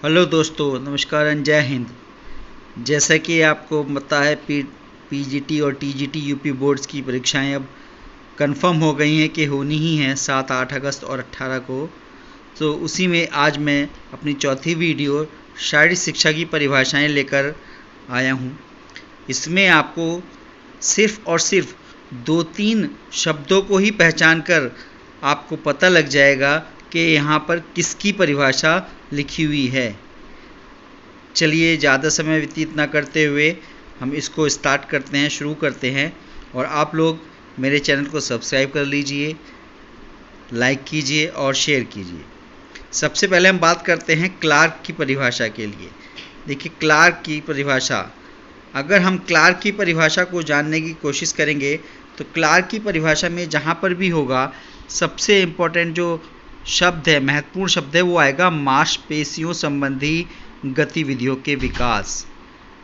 Hello दोस्तों, नमस्कार and जय हिंद। जैसा कि आपको पता है पीजीटी और टीजीटी यूपी बोर्ड्स की परीक्षाएं अब कंफर्म हो गई हैं कि होनी ही हैं 7, 8 अगस्त और 18 को। तो उसी में आज मैं अपनी चौथी वीडियो शारीरिक शिक्षा की परिभाषाएं लेकर आया हूं। इसमें आपको सिर्फ और सिर्फ 2-3 शब्दों को ही पहचान कर आपको पता लग जाएगा कि यहाँ पर किसकी परिभाषा लिखी हुई है। चलिए ज़्यादा समय व्यतीत ना करते हुए हम इसको स्टार्ट करते हैं, शुरू करते हैं। और आप लोग मेरे चैनल को सब्सक्राइब कर लीजिए, लाइक कीजिए और शेयर कीजिए। सबसे पहले हम बात करते हैं क्लार्क की परिभाषा के लिए। देखिए, क्लार्क की परिभाषा, अगर हम क्लार्क की परिभाषा को जानने की कोशिश करेंगे तो क्लार्क की परिभाषा में जहाँ पर भी होगा, सबसे इम्पोर्टेंट जो शब्द है, महत्वपूर्ण शब्द है, वो आएगा मांसपेशियों संबंधी गतिविधियों के विकास।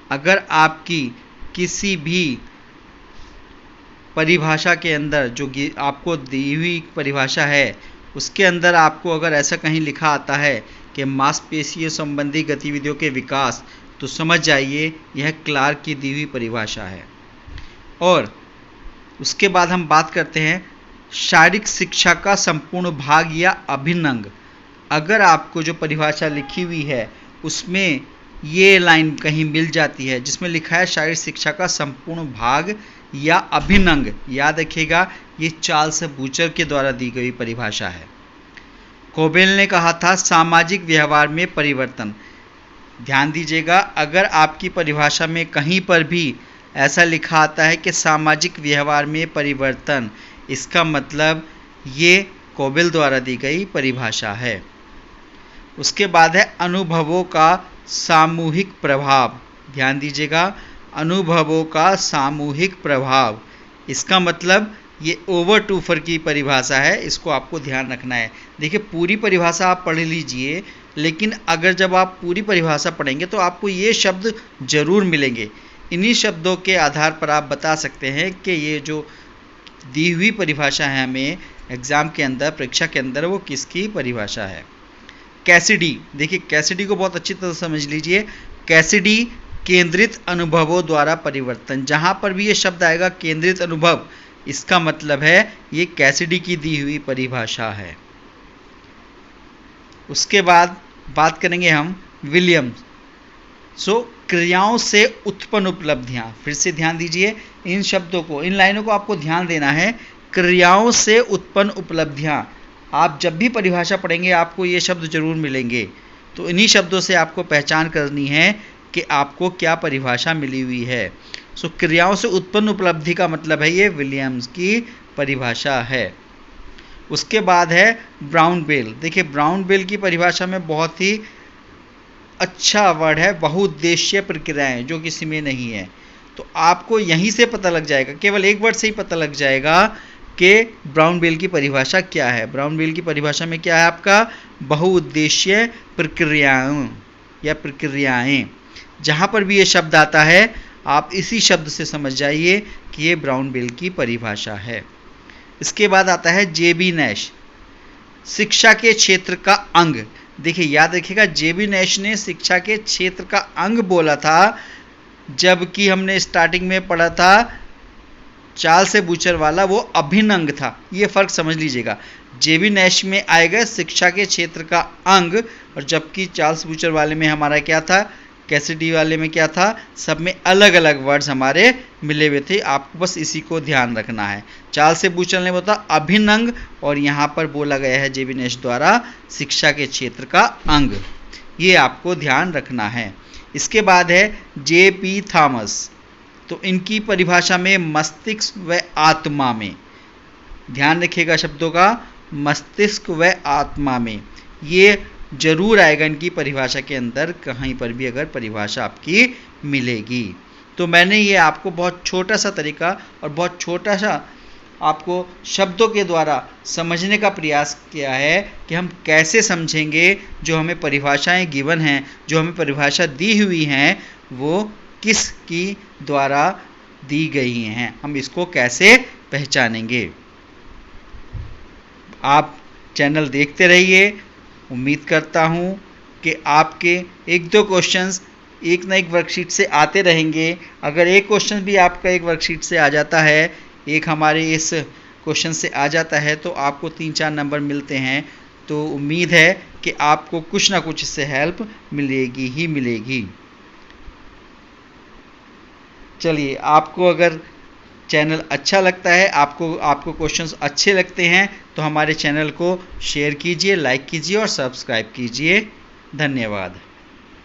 अगर आपकी किसी भी परिभाषा के अंदर जो आपको दी हुई परिभाषा है उसके अंदर आपको अगर ऐसा कहीं लिखा आता है कि मांसपेशियों संबंधी गतिविधियों के विकास, तो समझ जाइए यह क्लार्क की दी हुई परिभाषा है। और उसके बाद हम बात करते हैं शारीरिक शिक्षा का संपूर्ण भाग या अभिन्न अंग। अगर आपको जो परिभाषा लिखी हुई है उसमें ये लाइन कहीं मिल जाती है जिसमें लिखा है शारीरिक शिक्षा का संपूर्ण भाग या अभिन्न अंग, याद रखिएगा ये चार्ल्स बूचर के द्वारा दी गई परिभाषा है। कोबेल ने कहा था सामाजिक व्यवहार में परिवर्तन। ध्यान दीजिएगा, अगर आपकी परिभाषा में कहीं पर भी ऐसा लिखा आता है कि सामाजिक व्यवहार में परिवर्तन, इसका मतलब ये कोबेल द्वारा दी गई परिभाषा है। उसके बाद है अनुभवों का सामूहिक प्रभाव। ध्यान दीजिएगा, अनुभवों का सामूहिक प्रभाव, इसका मतलब ये ओवरटूफर की परिभाषा है, इसको आपको ध्यान रखना है। देखिए, पूरी परिभाषा आप पढ़ लीजिए, लेकिन अगर जब आप पूरी परिभाषा पढ़ेंगे तो आपको ये शब्द जरूर मिलेंगे। इन्हीं शब्दों के आधार पर आप बता सकते हैं कि ये जो दी हुई परिभाषा है हमें एग्ज़ाम के अंदर, परीक्षा के अंदर, वो किसकी परिभाषा है। कैसिडी, देखिए कैसिडी को बहुत अच्छी तरह समझ लीजिए। कैसिडी केंद्रित अनुभवों द्वारा परिवर्तन, जहाँ पर भी ये शब्द आएगा केंद्रित अनुभव, इसका मतलब है ये कैसिडी की दी हुई परिभाषा है। उसके बाद बात करेंगे हम विलियम्स। क्रियाओं से उत्पन्न उपलब्धियां, फिर से ध्यान दीजिए इन शब्दों को, इन लाइनों को आपको ध्यान देना है। क्रियाओं से उत्पन्न उपलब्धियां, आप जब भी परिभाषा पढ़ेंगे आपको ये शब्द जरूर मिलेंगे। तो इन्हीं शब्दों से आपको पहचान करनी है कि आपको क्या परिभाषा मिली हुई है। क्रियाओं से उत्पन्न उपलब्धि का मतलब है ये विलियम्स की परिभाषा है। उसके बाद है ब्राउन बेल। देखिए, ब्राउन बेल की परिभाषा में बहुत ही अच्छा वर्ड है बहुउद्देशीय प्रक्रियाएं, जो किसी में नहीं है। तो आपको यहीं से पता लग जाएगा, केवल एक वर्ड से ही पता लग जाएगा कि ब्राउन बेल की परिभाषा क्या है। ब्राउन बेल की परिभाषा में क्या है आपका, बहुउद्देशीय प्रक्रियाएं या प्रक्रियाएं। जहाँ पर भी ये शब्द आता है आप इसी शब्द से समझ जाइए कि ये ब्राउन बेल की परिभाषा है। इसके बाद आता है जेबी नैश, शिक्षा के क्षेत्र का अंग। देखिए, याद रखिएगा जेबी नैश ने शिक्षा के क्षेत्र का अंग बोला था, जबकि हमने स्टार्टिंग में पढ़ा था चार्ल्स बूचर वाला वो अभिन्न अंग था। ये फर्क समझ लीजिएगा, जेबी नैश में आएगा शिक्षा के क्षेत्र का अंग, और जबकि चार्ल्स बूचर वाले में हमारा क्या था, कैसिडी वाले में क्या था, सब में अलग अलग वर्ड्स हमारे मिले हुए थे। आपको बस इसी को ध्यान रखना है। चार्ल्स बूचर ने बोला अभिन्न अंग, और यहाँ पर बोला गया है जेबी नैश द्वारा शिक्षा के क्षेत्र का अंग, ये आपको ध्यान रखना है। इसके बाद है जे.पी. थॉमस। तो इनकी परिभाषा में मस्तिष्क व आत्मा में, ध्यान रखिएगा शब्दों का, मस्तिष्क व आत्मा में, ये जरूर आएगा इनकी परिभाषा के अंदर, कहीं पर भी अगर परिभाषा आपकी मिलेगी। तो मैंने ये आपको बहुत छोटा सा तरीका और बहुत छोटा सा आपको शब्दों के द्वारा समझने का प्रयास किया है कि हम कैसे समझेंगे जो हमें परिभाषाएं गिवन हैं, जो हमें परिभाषा दी हुई हैं, वो किसकी द्वारा दी गई हैं, हम इसको कैसे पहचानेंगे। आप चैनल देखते रहिए। उम्मीद करता हूँ कि आपके 1-2 क्वेश्चंस एक ना एक वर्कशीट से आते रहेंगे। अगर एक क्वेश्चन भी आपका एक वर्कशीट से आ जाता है, एक हमारे इस क्वेश्चन से आ जाता है, तो आपको 3-4 नंबर मिलते हैं। तो उम्मीद है कि आपको कुछ ना कुछ इससे हेल्प मिलेगी ही मिलेगी। चलिए, आपको अगर चैनल अच्छा लगता है, आपको क्वेश्चंस अच्छे लगते हैं, तो हमारे चैनल को शेयर कीजिए, लाइक कीजिए और सब्सक्राइब कीजिए। धन्यवाद।